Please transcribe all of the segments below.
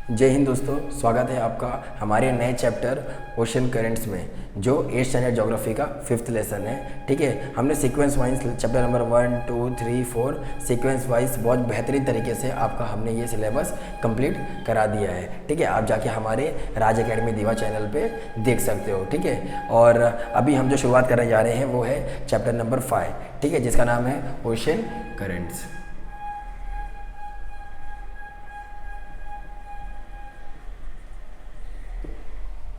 जय हिंद दोस्तों, स्वागत है आपका हमारे नए चैप्टर ओशन करेंट्स में, जो 8th स्टैंडर्ड ज्योग्राफी का 5th लेसन है। ठीक है, हमने sequence wise chapter number 1, 2, 3, 4 sequence wise बहुत बेहतरीन तरीके से आपका हमने ये सिलेबस कंप्लीट करा दिया है। ठीक है, आप जाके हमारे राज एकेडमी दीवा चैनल पे देख सकते हो। ठीक है, और अभी हम जो शुरुआत करने जा रहे हैं वो है चैप्टर नंबर 5, ठीक है, जिसका नाम है ओशन करेंट्स।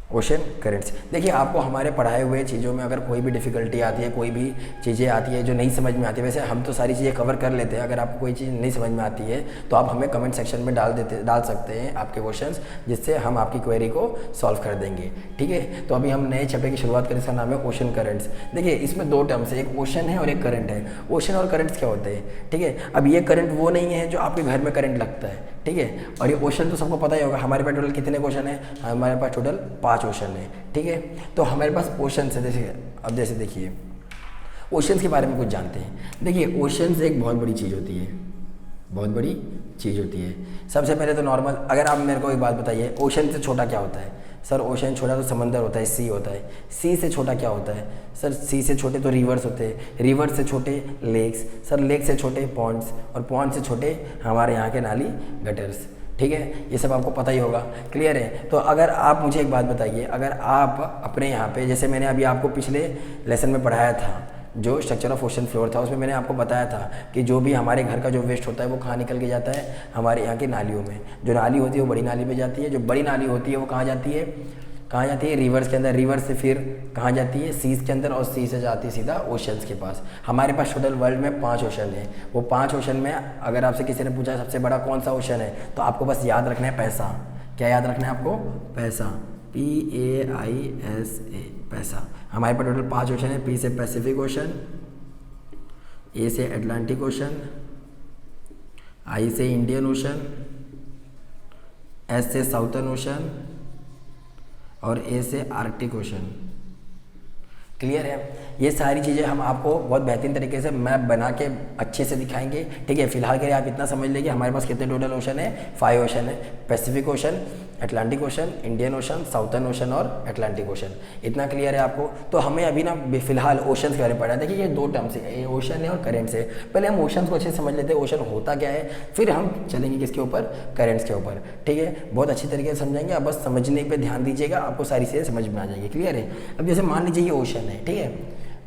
Ocean currents. देखिए, आपको हमारे पढ़ाए हुए चीज़ों में अगर कोई भी डिफ़िकल्टी आती है, कोई भी चीज़ें आती है जो नहीं समझ में आती है, वैसे हम तो सारी चीज़ें कवर कर लेते हैं। अगर आपको कोई चीज़ नहीं समझ में आती है तो आप हमें कमेंट सेक्शन में डाल सकते हैं आपके क्वेश्चंस, जिससे हम आपकी क्वेरी को सॉल्व कर देंगे। ठीक है, तो अभी हम नए चैप्टर की शुरुआत करें, इसका नाम है ओशन करेंट्स। देखिए, इसमें दो टर्म्स है, एक ओशन है और एक करंट है। ओशन और करंट्स क्या होते हैं? ठीक है, अब ये करंट वो नहीं है जो आपके घर में करंट लगता है। ठीक है, और ये ओशन तो सबको पता ही होगा। हमारे पास टोटल कितने ओशन है? हमारे पास टोटल 5 ओशन है। ठीक है, तो हमारे पास ओशन से जैसे देखिए, ओशंस के बारे में कुछ जानते हैं। देखिए, ओशंस एक बहुत बड़ी चीज़ होती है, बहुत बड़ी चीज़ होती है। सबसे पहले तो नॉर्मल, अगर आप मेरे को एक बात बताइए, ओशन से छोटा क्या होता है? सर, ओशन छोटा तो समंदर होता है, सी होता है। सी से छोटा क्या होता है? सर, सी से छोटे तो रिवर्स होते हैं, रिवर से छोटे लेक्स, सर लेक से छोटे पॉन्ड्स, और पॉन्ड से छोटे हमारे यहाँ के नाली गटर्स। ठीक है, ये सब आपको पता ही होगा, क्लियर है। तो अगर आप मुझे एक बात बताइए, अगर आप अपने यहाँ पे, जैसे मैंने अभी आपको पिछले लेसन में पढ़ाया था, जो स्ट्रक्चर ऑफ ओशन फ्लोर था, उसमें मैंने आपको बताया था कि जो भी हमारे घर का जो वेस्ट होता है वो कहाँ निकल के जाता है? हमारे यहाँ की नालियों में। जो नाली होती है वो बड़ी नाली में जाती है, जो बड़ी नाली होती है वो कहाँ जाती है? कहाँ जाती है? रिवर्स के अंदर। रिवर से फिर कहाँ जाती है? सीज के अंदर, और सी से जाती है सीधा ओशंस के पास। हमारे पास टोटल वर्ल्ड में 5 ओशन है। वो 5 ओशन में अगर आपसे किसी ने पूछा सबसे बड़ा कौन सा ओशन है, तो आपको बस याद रखना है पैसा। क्या याद रखना है आपको? पैसा, PAISA, पैसा। हमारे पास टोटल 5 ओशन है। पी से पैसिफिक ओशन, ए से अटलांटिक ओशन, आई से इंडियन ओशन, एस से साउथर्न ओशन, और ए से आर्कटिक ओशन। क्लियर है? ये सारी चीज़ें हम आपको बहुत बेहतरीन तरीके से मैप बना के अच्छे से दिखाएंगे। ठीक है, फिलहाल के लिए आप इतना समझ लीजिए, हमारे पास कितने टोटल ओशन है? 5 ओशन है। Pacific ocean, Atlantic ocean, Indian ocean, southern ocean और अटलांटिक ओशन। इतना क्लियर है आपको? तो हमें अभी ना फिलहाल ओशन के बारे में पढ़ा है। देखिए, ये 2 टर्म्स है, ओशन है और करेंट्स है। पहले हम ओशन को अच्छे से समझ लेते हैं, ओशन होता क्या है, फिर हम चलेंगे किसके ऊपर? करेंट्स के ऊपर। ठीक है, बहुत अच्छी तरीके से समझेंगे आप, बस समझने पर ध्यान दीजिएगा, आपको सारी चीज़ें समझ में आ जाएगी। क्लियर है? अब जैसे मान लीजिए ये ओशन है, ठीक है,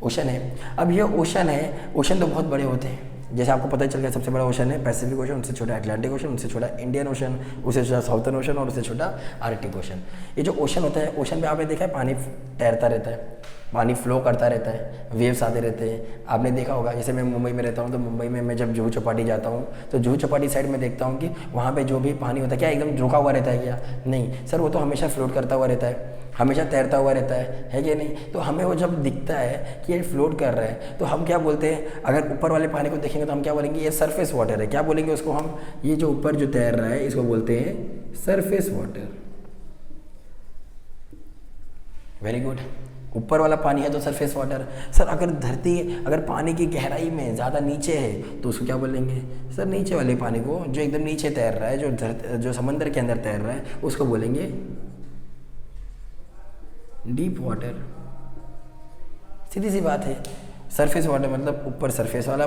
ओशन है। अब ये ओशन है, ओशन तो बहुत बड़े होते हैं। जैसे आपको पता चल गया, सबसे बड़ा ओशन है पैसिफिक ओशन, उनसे छोटा अटलांटिक ओशन, उनसे छोटा इंडियन ओशन, उससे छोटा साउथर्न ओशन, और उससे छोटा आर्कटिक ओशन। ये जो ओशन होता है, ओशन पे आपने देखा है पानी तैरता रहता है, पानी फ्लो करता रहता है, वेव्स आते रहते हैं। आपने देखा होगा, जैसे मैं मुंबई में रहता हूँ, तो मुंबई में मैं जब जुहू चौपाटी जाता हूँ, तो जुहू चौपाटी साइड में देखता हूँ कि वहाँ पे जो भी पानी होता है, क्या एकदम रुका हुआ रहता है क्या? नहीं सर, वो तो हमेशा फ्लोट करता हुआ रहता है, हमेशा तैरता हुआ रहता है कि नहीं? तो हमें वो जब दिखता है कि ये फ्लोट कर रहा है, तो हम क्या बोलते हैं? अगर ऊपर वाले पानी को देखेंगे तो हम क्या बोलेंगे? ये सरफेस वाटर है। क्या बोलेंगे उसको हम? ये जो ऊपर जो तैर रहा है, इसको बोलते हैं सरफेस वाटर। Very good. ऊपर वाला पानी है तो सरफेस वाटर। सर, अगर पानी की गहराई में ज़्यादा नीचे है तो उसको क्या बोलेंगे? सर, नीचे वाले पानी को, जो एकदम नीचे तैर रहा है, जो समंदर के अंदर तैर रहा है, उसको बोलेंगे डीप वाटर। सीधी सी बात है। सरफेस वाटर मतलब ऊपर सरफेस वाला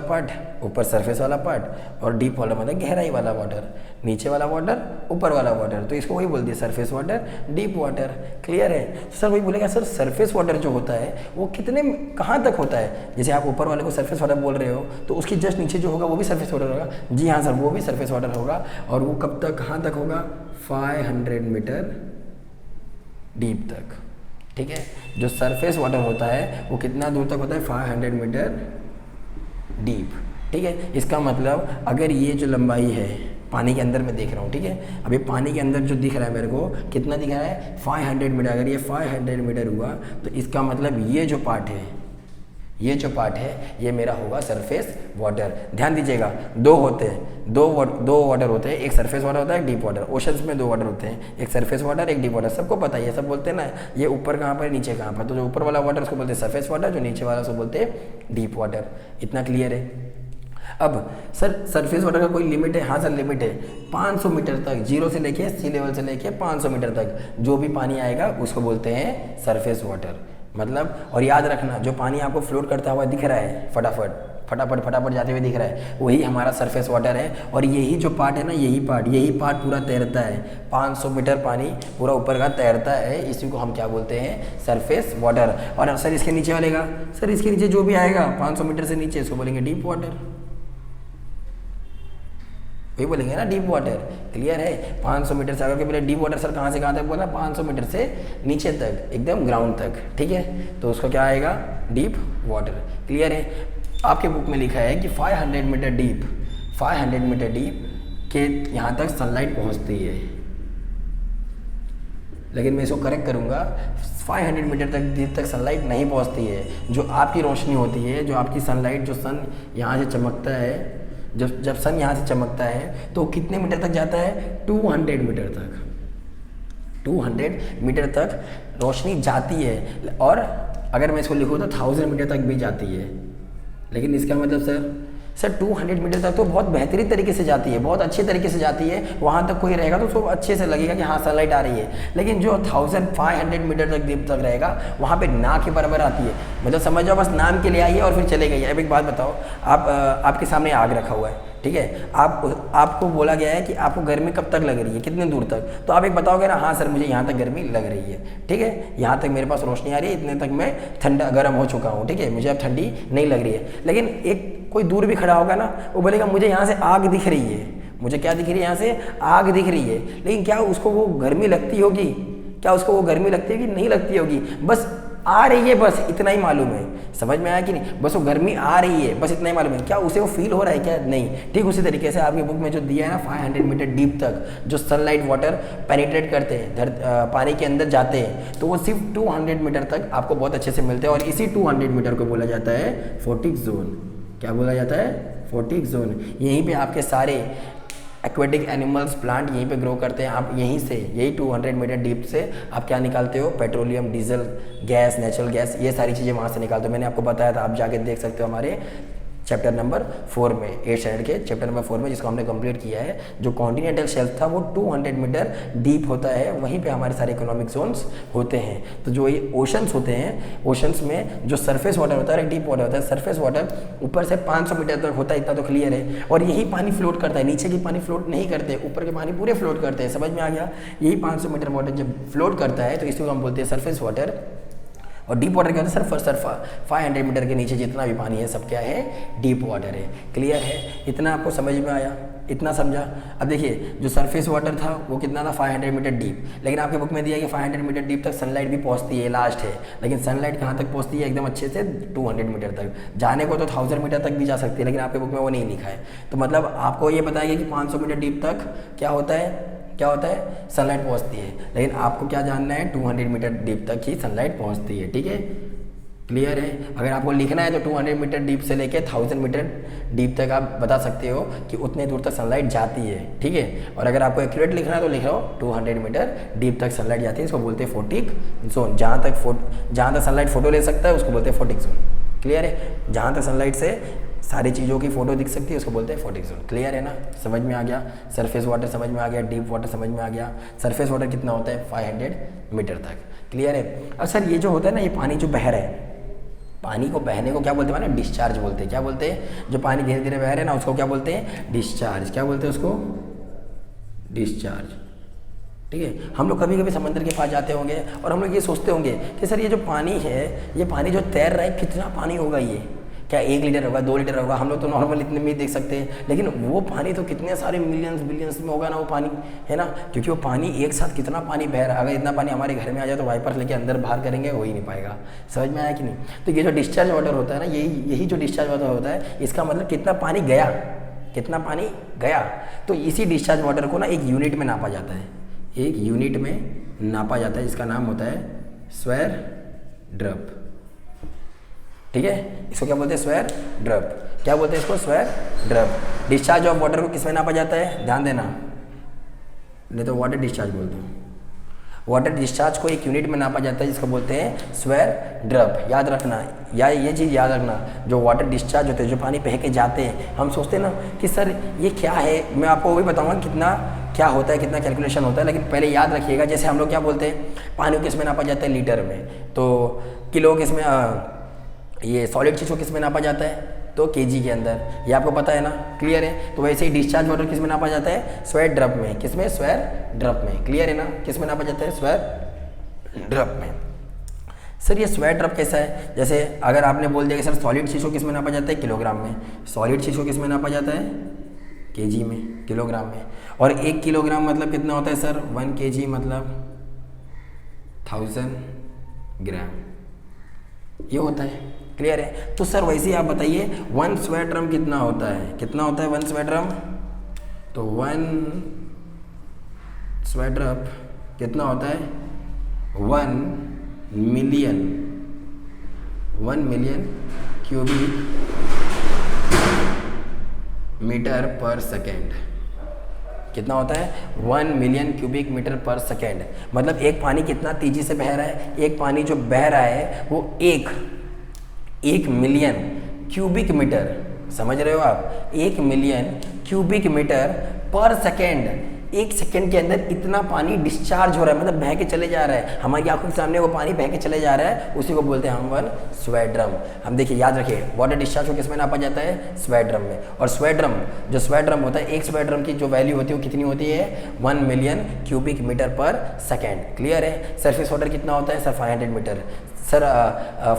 पार्ट, और डीप वाटर मतलब गहराई वाला वाटर। नीचे वाला वाटर, ऊपर वाला वाटर, तो इसको वही बोल दिया surface water, deep water. Clear है? तो सर वही बोलेगा, सर सरफेस वाटर जो होता है वो कहाँ तक होता है? जैसे आप ऊपर वाले को सरफेस वाटर बोल रहे हो, तो उसकी जस्ट नीचे जो होगा वो भी सरफेस वाटर होगा। जी हाँ सर, वो भी सरफेस वाटर होगा। और वो कब तक, कहाँ तक होगा? 500 मीटर डीप तक। ठीक है, जो सरफेस वाटर होता है वो कितना दूर तक होता है? 500 मीटर डीप। ठीक है, इसका मतलब अगर ये जो लंबाई है पानी के अंदर मैं देख रहा हूँ, ठीक है, अभी पानी के अंदर जो दिख रहा है मेरे को, कितना दिख रहा है? 500 मीटर। अगर ये 500 मीटर हुआ तो इसका मतलब ये जो पार्ट है ये मेरा होगा सरफेस वाटर। ध्यान दीजिएगा, दो वाटर होते हैं, एक सरफेस वाटर होता है, एक डीप वाटर। ओशंस में 2 वाटर होते हैं, एक सरफेस वाटर, एक डीप वाटर। सबको पता है, ये सब बोलते हैं ना, ये ऊपर कहाँ पर, नीचे कहाँ पर। तो जो ऊपर वाला वाटर उसको बोलते हैं सरफेस वाटर, जो नीचे वाला उसको बोलते हैं डीप वाटर। इतना क्लियर है? अब सर सरफेस वाटर का कोई लिमिट है? हाँ सर लिमिट है, 500 मीटर तक, जीरो से लेके सी लेवल से लेके 500 मीटर तक जो भी पानी आएगा उसको बोलते हैं सरफेस वाटर। मतलब और याद रखना, जो पानी आपको फ्लोट करता हुआ दिख रहा है फटाफट फटाफट फटाफट जाते हुए दिख रहा है, वही हमारा सरफेस वाटर है। और यही जो पार्ट है ना, यही पार्ट पूरा तैरता है, 500 मीटर पानी पूरा ऊपर का तैरता है, इसी को हम क्या बोलते हैं? Surface water. और सर इसके नीचे वाले का, सर इसके नीचे जो भी आएगा 500 मीटर से नीचे, इसको बोलेंगे डीप वाटर, वही बोलेंगे ना डीप वाटर। क्लियर है? 500 मीटर से, अगर पहले डीप वाटर सर कहाँ से कहाँ तक बोला? 500 मीटर से नीचे तक, एकदम ग्राउंड तक, ठीक है, तो उसको क्या आएगा? Deep water. क्लियर है? आपके बुक में लिखा है कि 500 मीटर डीप, 500 मीटर डीप के यहाँ तक सनलाइट पहुँचती है, लेकिन मैं इसको करेक्ट करूँगा, 500 मीटर तक डीप तक सनलाइट नहीं पहुँचती है। जो आपकी रोशनी होती है, जो आपकी सनलाइट, जो सन यहाँ से चमकता है, जब सन यहाँ से चमकता है तो कितने मीटर तक जाता है? 200 मीटर तक, 200 मीटर तक रोशनी जाती है। और अगर मैं इसको लिखूँ तो 1000 मीटर तक भी जाती है। लेकिन इसका मतलब सर 200 मीटर तक तो बहुत बेहतरीन तरीके से जाती है, बहुत अच्छे तरीके से जाती है, वहाँ तक कोई रहेगा तो उसको अच्छे से लगेगा कि हाँ सनलाइट आ रही है। लेकिन जो 1500 मीटर तक डीप तक रहेगा, वहाँ पे ना के बराबर आती है। मतलब समझ जाओ, बस नाम के लिए आई है और फिर चले गई। अब एक बात बताओ, आपके सामने आग रखा हुआ है, ठीक है, आपको बोला गया है कि आपको गर्मी कब तक लग रही है, कितने दूर तक, तो आप एक बताओगे ना, हाँ सर मुझे यहाँ तक गर्मी लग रही है, ठीक है, यहाँ तक मेरे पास रोशनी आ रही है, इतने तक मैं ठंडा गर्म हो चुका हूँ, ठीक है, मुझे अब ठंडी नहीं लग रही है। लेकिन एक कोई दूर भी खड़ा होगा ना, वो बोलेगा मुझे यहाँ से आग दिख रही है, मुझे क्या दिख रही है? यहाँ से आग दिख रही है। लेकिन क्या उसको वो गर्मी लगती होगी? क्या उसको वो गर्मी लगती होगी? नहीं लगती होगी, बस आ रही है, बस इतना ही मालूम है। समझ में आया कि नहीं? बस वो गर्मी आ रही है, बस इतना ही मालूम है। क्या उसे वो फील हो रहा है क्या? नहीं। ठीक उसी तरीके से आपकी बुक में जो दिया है ना, 500 मीटर डीप तक जो सनलाइट वाटर पेनिट्रेट करते हैं, पानी के अंदर जाते हैं, तो वो सिर्फ 200 मीटर तक आपको बहुत अच्छे से मिलते हैं। और इसी 200 मीटर को बोला जाता है फोटिक जोन। क्या बोला जाता है? Photic zone. यहीं पे आपके सारे एक्वेटिक एनिमल्स, प्लांट यहीं पे ग्रो करते हैं। आप यहीं से, यही 200 मीटर डीप से आप क्या निकालते हो? Petroleum, diesel, gas, natural gas, ये सारी चीज़ें वहाँ से निकालते हो। मैंने आपको बताया था, आप जाके देख सकते हो हमारे चैप्टर नंबर 4 में, 8th स्टैंडर्ड के चैप्टर नंबर 4 में, जिसको हमने कंप्लीट किया है। जो कॉन्टिनेंटल शेल्फ था वो 200 मीटर डीप होता है, वहीं पे हमारे सारे इकोनॉमिक जोन्स होते हैं। तो जो ये ओशंस होते हैं, ओशंस में जो सरफेस वाटर होता है, डीप वाटर होता है। सरफेस वाटर ऊपर से 500 मीटर तक होता है, इतना तो क्लियर है। और यही पानी फ्लोट करता है, नीचे की पानी फ्लोट नहीं करते, ऊपर के पानी पूरे फ्लोट करते हैं। समझ में आ गया? यही 500 मीटर वाटर जब फ्लोट करता है तो इसी को हम बोलते हैं सरफेस वाटर। और डीप वाटर क्या होता है? सर 500 मीटर के नीचे जितना भी पानी है सब क्या है? डीप वाटर है। क्लियर है? इतना आपको समझ में आया? इतना समझा? अब देखिए, जो सरफेस वाटर था वो कितना था? 500 मीटर डीप। लेकिन आपके बुक में दिया कि 500 मीटर डीप तक सनलाइट भी पहुंचती है, लास्ट है। लेकिन सनलाइट कहाँ तक पहुंचती है? एकदम अच्छे से 200 मीटर तक। जाने को तो 1000 मीटर तक भी जा सकती है, लेकिन आपके बुक में वो नहीं लिखा है। तो मतलब आपको ये बताया कि 500 मीटर डीप तक क्या होता है? क्या होता है? सनलाइट पहुंचती है। लेकिन आपको क्या जानना है? 200 मीटर डीप तक ही सनलाइट पहुंचती है। ठीक है? क्लियर है? अगर आपको लिखना है तो 200 मीटर डीप से लेके 1000 मीटर डीप तक आप बता सकते हो कि उतने दूर तक सनलाइट जाती है। ठीक है? और अगर आपको एक्यूरेट लिखना है तो लिख लो 200 मीटर डीप तक सनलाइट जाती है। इसको बोलते हैं फोटिक जोन। जहाँ तक सनलाइट फोटो ले सकता है उसको बोलते हैं फोटिक जोन। क्लियर है? जहाँ तक सनलाइट से सारी चीज़ों की फोटो दिख सकती है उसको बोलते हैं फोटिक जोन। क्लियर है ना? समझ में आ गया? सरफेस वाटर समझ में आ गया, डीप वाटर समझ में आ गया। सरफेस वाटर कितना होता है? 500 मीटर तक। क्लियर है? अब सर ये जो होता है ना, ये पानी जो बह रहा है, पानी को बहने को क्या बोलते हैं ना? डिस्चार्ज बोलते हैं। क्या बोलते हैं? जो पानी धीरे धीरे बह रहे हैं ना उसको क्या बोलते हैं? डिस्चार्ज। क्या बोलते हैं उसको? डिस्चार्ज। ठीक है? हम लोग कभी कभी समंदर के पास जाते होंगे और हम लोग ये सोचते होंगे कि सर ये जो पानी है, ये पानी जो तैर रहा है, कितना पानी होगा? ये क्या 1 लीटर होगा, 2 लीटर होगा? हम लोग तो नॉर्मल इतने में ही देख सकते हैं, लेकिन वो पानी तो कितने सारे मिलियंस बिलियंस में होगा ना वो पानी, है ना? क्योंकि वो पानी एक साथ कितना पानी बह रहा है। अगर इतना पानी हमारे घर में आ जाए तो वाइपर लेके अंदर बाहर करेंगे, हो ही नहीं पाएगा। समझ में आया कि नहीं? तो ये जो डिस्चार्ज वाटर होता है ना, यही जो डिस्चार्ज वाटर होता है, इसका मतलब कितना पानी गया, कितना पानी गया। तो इसी डिस्चार्ज वाटर को ना एक यूनिट में नापा जाता है, एक यूनिट में नापा जाता है, जिसका नाम होता है स्क्वायर ड्रॉप। ठीक है? इसको क्या बोलते हैं? Square drop. क्या बोलते हैं इसको? Square drop. Discharge of water को किस में नापा जाता है? ध्यान देना, नहीं तो वाटर डिस्चार्ज बोलते हैं। वाटर डिस्चार्ज को एक यूनिट में नापा जाता है जिसको बोलते हैं स्क्वायर ड्रॉप। याद रखना, या ये चीज़ याद रखना, जो वाटर डिस्चार्ज होते हैं, जो पानी बह के जाते हैं, हम सोचते हैं ना कि सर ये क्या है, मैं आपको वही बताऊंगा कितना क्या होता है, कितना कैलकुलेशन होता है, लेकिन पहले याद रखिएगा। जैसे हम लोग क्या बोलते हैं, पानी को किस में नापा जाता है, लीटर में, तो किलो किस में, ये सॉलिड चीज़ को किस में नापा जाता है, तो केजी के अंदर, ये आपको पता है ना, क्लियर है। तो वैसे ही डिस्चार्ज वाटर किस में नापा जाता है, स्क्वायर ड्रॉप में, किस में, स्क्वायर ड्रॉप में, क्लियर है ना, किस में नापा जाता है, स्क्वायर ड्रॉप में। सर ये स्क्वायर ड्रॉप कैसा है, जैसे अगर आपने बोल दिया कि सर सॉलिड चीज़ को किस में नापा जाता है, किलोग्राम में, सॉलिड चीज़ को किस में नापा जाता है, केजी में, किलोग्राम में, और 1 किलोग्राम मतलब कितना होता है सर, 1 kg मतलब 1000 ग्राम, ये होता है, क्लियर है। तो सर वैसे ही आप बताइए 1 स्क्वायर ड्रम कितना होता है, कितना होता है 1 स्क्वायर ड्रम, तो 1 स्क्वायर ड्रम कितना होता है, 1 मिलियन क्यूबिक मीटर पर सेकेंड, कितना होता है, 1 मिलियन क्यूबिक मीटर पर सेकेंड। मतलब एक पानी कितना तेजी से बह रहा है, एक पानी जो बह रहा है वो 1 मिलियन क्यूबिक मीटर, समझ रहे हो आप, 1 मिलियन क्यूबिक मीटर पर सेकेंड, 1 सेकेंड के अंदर इतना पानी डिस्चार्ज हो रहा है, मतलब बह के चले जा रहा है, हमारी आंखों के सामने वो पानी बह के चले जा रहा है, उसी को बोलते हैं हम 1 स्क्वायर ड्रम। हम देखिए याद रखिए, वाटर डिस्चार्ज को किस में नापा जाता है, स्क्वायर ड्रम में, और स्क्वायर ड्रम, जो स्क्वायर ड्रम होता है, एक स्क्वायर ड्रम की जो वैल्यू होती है वो कितनी होती है, 1 मिलियन क्यूबिक मीटर पर सेकेंड, क्लियर है। सरफेस वाटर कितना होता है सर, 500 मीटर, सर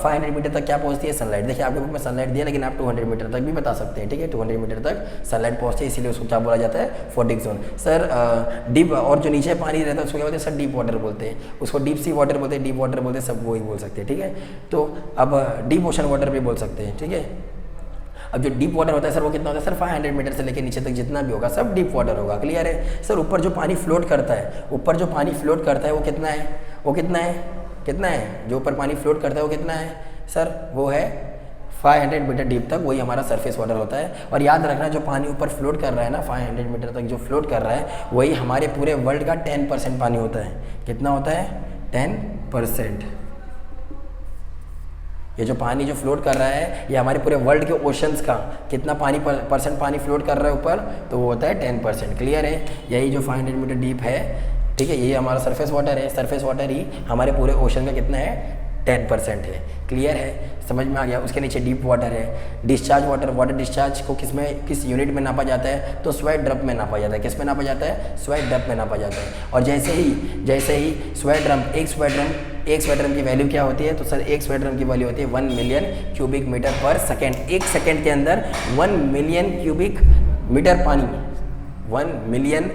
500 मीटर तक क्या पहुंचती है सनलाइट, देखिए आपके बुक में सनलाइट दिया, लेकिन आप 200 मीटर तक भी बता सकते हैं, ठीक है, 200 मीटर तक सनलाइट पहुंचती है, इसीलिए उसको क्या बोला जाता है, फोटिक जोन। सर डीप, और जो नीचे पानी रहता है उसको क्या बोलते हैं सर, डीप वाटर बोलते हैं, उसको डीप सी वाटर बोलते हैं, डीप वाटर बोलते हैं, सब वही बोल सकते हैं, ठीक है। तो अब डीप ओशन वाटर भी बोल सकते हैं, ठीक है। अब जो डीप वाटर होता है सर वो कितना होता है सर, 500 मीटर से लेकर नीचे तक जितना भी होगा सब डीप वाटर होगा, क्लियर है। सर ऊपर जो पानी फ्लोट करता है, ऊपर जो पानी फ्लोट करता है वो कितना है, वो कितना है, कितना है, जो ऊपर पानी फ्लोट करता है वो कितना है सर, वो है 500 मीटर डीप तक, वही हमारा सरफेस वाटर होता है। और याद रखना जो पानी ऊपर फ्लोट कर रहा है ना, 500 मीटर तक जो फ्लोट कर रहा है, वही हमारे पूरे वर्ल्ड का 10% पानी होता है। कितना होता है, 10%। ये जो पानी जो फ्लोट कर रहा है, ये हमारे पूरे वर्ल्ड के ओशंस का कितना पानी परसेंट पानी फ्लोट कर रहा है ऊपर, तो वो होता है 10%, क्लियर है। यही जो 500 मीटर डीप है, ठीक है, ये हमारा सरफेस वाटर है, सरफेस वाटर ही हमारे पूरे ओशन का कितना है, 10% है, क्लियर है, समझ में आ गया। उसके नीचे डीप वाटर है, डिस्चार्ज वाटर, वाटर डिस्चार्ज को किस यूनिट में नापा जाता है, तो स्क्वायर ड्रॉप में नापा जाता है, किस में नापा जाता है, स्क्वायर ड्रॉप में नापा जाता है। और जैसे ही स्क्वायर ड्रम, एक स्क्वायर ड्रम की वैल्यू क्या होती है, तो सर एक स्क्वायर ड्रम की वैल्यू होती है 1 मिलियन क्यूबिक मीटर पर सेकेंड। एक सेकेंड के अंदर 1 मिलियन क्यूबिक मीटर पानी, 1 मिलियन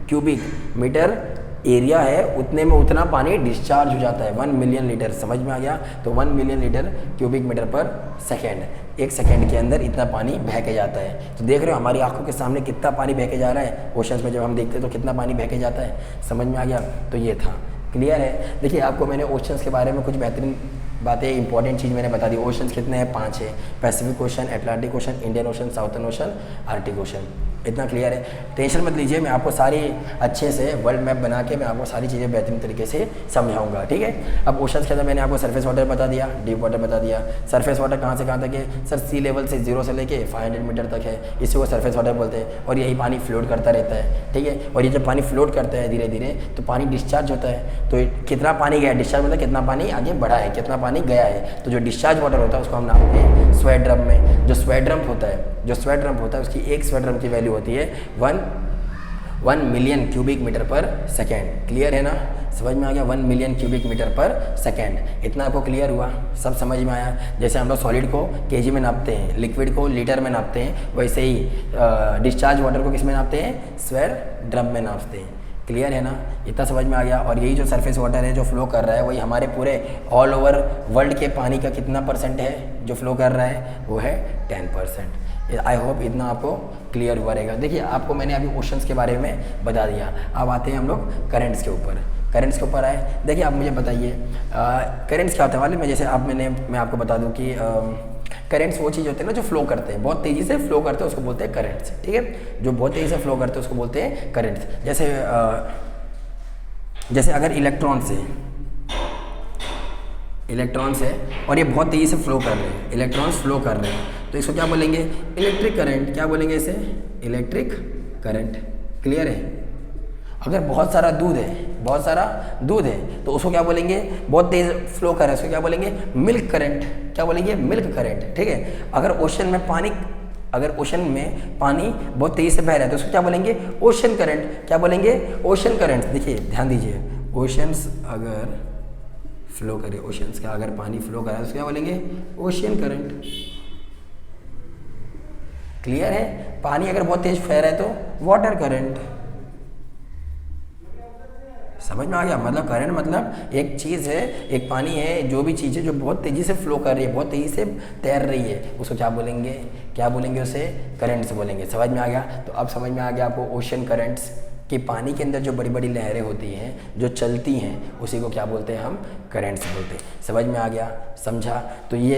क्यूबिक मीटर एरिया है, उतने में उतना पानी डिस्चार्ज हो जाता है, 1 मिलियन लीटर, समझ में आ गया। तो 1 मिलियन लीटर क्यूबिक मीटर पर सेकेंड, एक सेकेंड के अंदर इतना पानी बह के जाता है। तो देख रहे हो हमारी आंखों के सामने कितना पानी बह के जा रहा है, ओशंस में जब हम देखते हैं तो कितना पानी बह के जाता है, समझ में आ गया। तो ये था, क्लियर है। देखिए आपको मैंने ओशंस के बारे में कुछ बेहतरीन बातें, इंपॉर्टेंट चीज़ मैंने बता दी। ओशंस कितने हैं, 5 है, Pacific ocean, Atlantic ocean, Indian ocean, southern ocean, Arctic ocean, इतना क्लियर है। टेंशन मत लीजिए, मैं आपको सारी अच्छे से वर्ल्ड मैप बना के मैं आपको सारी चीज़ें बेहतरीन तरीके से समझाऊंगा, ठीक है। अब ओशंस के अंदर मैंने आपको सरफेस वाटर बता दिया, डीप वाटर बता दिया। सरफेस वाटर कहाँ से कहाँ तक है सर, सी लेवल से 0 से लेके 500 मीटर तक है, इसी को सरफेस वाटर बोलते हैं। और यही पानी फ्लोट करता रहता है, ठीक है। और ये जब पानी फ्लोट करता है धीरे धीरे, तो पानी डिस्चार्ज होता है। तो कितना पानी गया, डिस्चार्ज मतलब कितना पानी आगे बढ़ा है, कितना पानी गया है। तो जो डिस्चार्ज वाटर होता है उसको हम नापते हैं स्क्वायर ड्रम में। जो स्क्वायर ड्रम होता है, उसकी एक स्क्वायर ड्रम की वैल्यू होती है 1 मिलियन क्यूबिक मीटर पर सेकेंड, क्लियर है ना, समझ में आ गया। 1 मिलियन क्यूबिक मीटर पर सेकेंड, इतना आपको क्लियर हुआ, सब समझ में आया। जैसे हम लोग सॉलिड को केजी में नापते हैं, लिक्विड को लीटर में नापते हैं, वैसे ही डिस्चार्ज वाटर को किस में नापते हैं, स्क्वायर ड्रम में नापते हैं, क्लियर है ना, इतना समझ में आ गया। और यही जो सरफेस वाटर है जो फ्लो कर रहा है, वही हमारे पूरे ऑल ओवर वर्ल्ड के पानी का कितना परसेंट है जो फ्लो कर रहा है, वो है 10%। आई होप इतना आपको क्लियर हुआ रहेगा। देखिए आपको मैंने अभी ओशंस के बारे में बता दिया, अब आते हैं हम लोग करेंट्स के ऊपर। करेंट्स के ऊपर आए, देखिए आप मुझे बताइए करेंट्स क्या होता है वाले में। जैसे मैं आपको बता दूं कि करेंट्स वो चीज़ होते हैं ना जो फ्लो करते हैं, बहुत तेज़ी से फ्लो करते हैं, उसको बोलते हैं करेंट्स, ठीक है। जो बहुत तेज़ी से फ्लो करते हैं उसको बोलते हैं करेंट्स। जैसे जैसे अगर इलेक्ट्रॉन्स है और ये बहुत तेज़ी से फ्लो कर रहे हैं, इलेक्ट्रॉन्स फ्लो कर रहे हैं, तो इसको क्या बोलेंगे? Electric current. क्या बोलेंगे इसे? Electric current. क्लियर है? अगर बहुत सारा दूध है तो उसको क्या बोलेंगे? बहुत तेज़ फ्लो कर रहा है, उसको क्या बोलेंगे? Milk current. क्या बोलेंगे? Milk current. ठीक है। अगर ओशन में पानी बहुत तेज़ी से बह रहा है तो उसको क्या बोलेंगे? Ocean current. क्या बोलेंगे? Ocean current. देखिए ध्यान दीजिए, ओशंस अगर फ्लो करे, ओशंस का अगर पानी फ्लो कर रहा है तो क्या बोलेंगे? Ocean current. क्लियर है? पानी अगर बहुत तेज बह रहा है तो वाटर करंट। समझ में आ गया? मतलब करंट मतलब एक चीज़ है, एक पानी है, जो भी चीज़ है जो बहुत तेज़ी से फ्लो कर रही है, बहुत तेज़ी से तैर रही है, उसको क्या बोलेंगे? क्या बोलेंगे उसे? करंट से बोलेंगे। समझ में आ गया? तो अब समझ में आ गया आपको ओशन करंट्स कि पानी के अंदर जो बड़ी बड़ी लहरें होती हैं जो चलती हैं उसी को क्या बोलते हैं? हम करंट्स बोलते हैं। समझ में आ गया? समझा? तो ये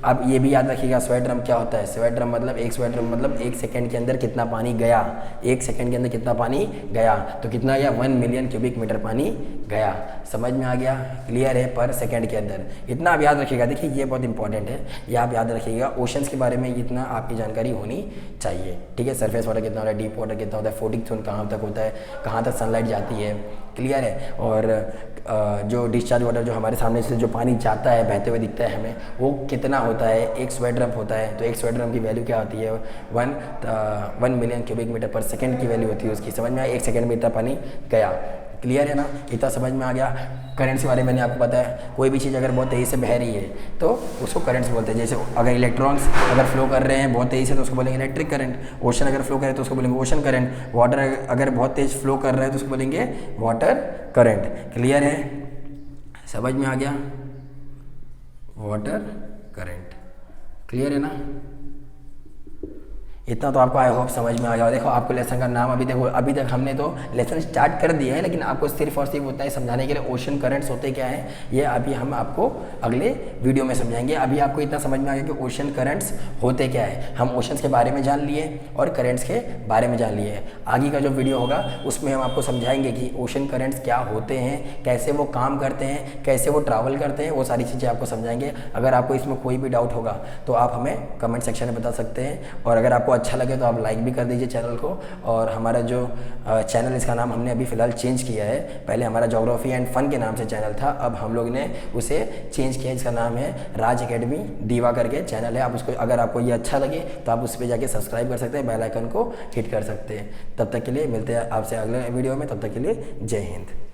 अब ये भी याद रखिएगा, स्वेट ड्रम क्या होता है? स्वेट ड्रम मतलब एक सेकंड के अंदर कितना पानी गया, एक सेकंड के अंदर कितना पानी गया, तो कितना गया? 1 मिलियन क्यूबिक मीटर पानी गया। समझ में आ गया? क्लियर है? पर सेकंड के अंदर इतना आप याद रखिएगा। देखिए ये बहुत इंपॉर्टेंट है, ये आप याद रखिएगा। ओशंस के बारे में इतना आपकी जानकारी होनी चाहिए। ठीक है? सरफेस वाटर कितना होता है, डीप वाटर कितना होता है, फ्लोटिंग जोन कहाँ तक होता है, कहाँ तक सनलाइट जाती है। क्लियर है? और जो डिस्चार्ज वाटर जो हमारे सामने से जो पानी जाता है, बहते हुए दिखता है हमें, वो कितना होता है? एक स्वेट ड्रम होता है। तो एक स्वेट ड्रम की वैल्यू क्या होती है? 1 मिलियन क्यूबिक मीटर पर सेकंड की वैल्यू होती है उसकी। समझ में आया? एक सेकंड में इतना पानी गया। क्लियर है ना? इतना समझ में आ गया। करंट्स के बारे में मैंने आपको बताया। कोई भी चीज़ अगर बहुत तेज़ी से बह रही है तो उसको करंट्स बोलते हैं। जैसे अगर इलेक्ट्रॉन्स अगर फ्लो कर रहे हैं बहुत तेज़ी से तो उसको बोलेंगे इलेक्ट्रिक करंट। ओशन अगर फ्लो करे तो उसको बोलेंगे ओशन करंट। वाटर अगर बहुत तेज़ फ्लो कर रहा है तो उसको बोलेंगे वाटर करंट। क्लियर है? समझ में आ गया? Water current. क्लियर है ना? इतना तो आपको आई होप समझ में आ गया। देखो आपको लेसन का नाम अभी तक हमने तो लेसन स्टार्ट कर दिया है, लेकिन आपको सिर्फ और सिर्फ उतना ही समझाने के लिए ओशन करंट्स होते क्या है ये अभी हम आपको अगले वीडियो में समझाएंगे। अभी आपको इतना समझ में आ गया कि ओशन करंट्स होते क्या है। हम ओशंस के बारे में जान लिए और करंट्स के बारे में जान लिए। आगे का जो वीडियो होगा उसमें हम आपको समझाएंगे कि ओशन करंट्स क्या होते हैं, कैसे वो काम करते हैं, कैसे वो ट्रैवल करते हैं, वो सारी चीज़ें आपको समझाएंगे। अगर आपको इसमें कोई भी डाउट होगा तो आप हमें कमेंट सेक्शन में बता सकते हैं, और अगर आपको अच्छा लगे तो आप लाइक भी कर दीजिए चैनल को। और हमारा जो चैनल, इसका नाम हमने अभी फ़िलहाल चेंज किया है। पहले हमारा ज्योग्राफी एंड फन के नाम से चैनल था, अब हम लोग ने उसे चेंज किया। इसका नाम है राज एकेडमी दीवा करके चैनल है। आप उसको, अगर आपको ये अच्छा लगे तो आप उस पर जाके सब्सक्राइब कर सकते हैं, बेल आइकन को हिट कर सकते हैं। तब तक के लिए मिलते हैं आपसे अगले वीडियो में। तब तक के लिए जय हिंद।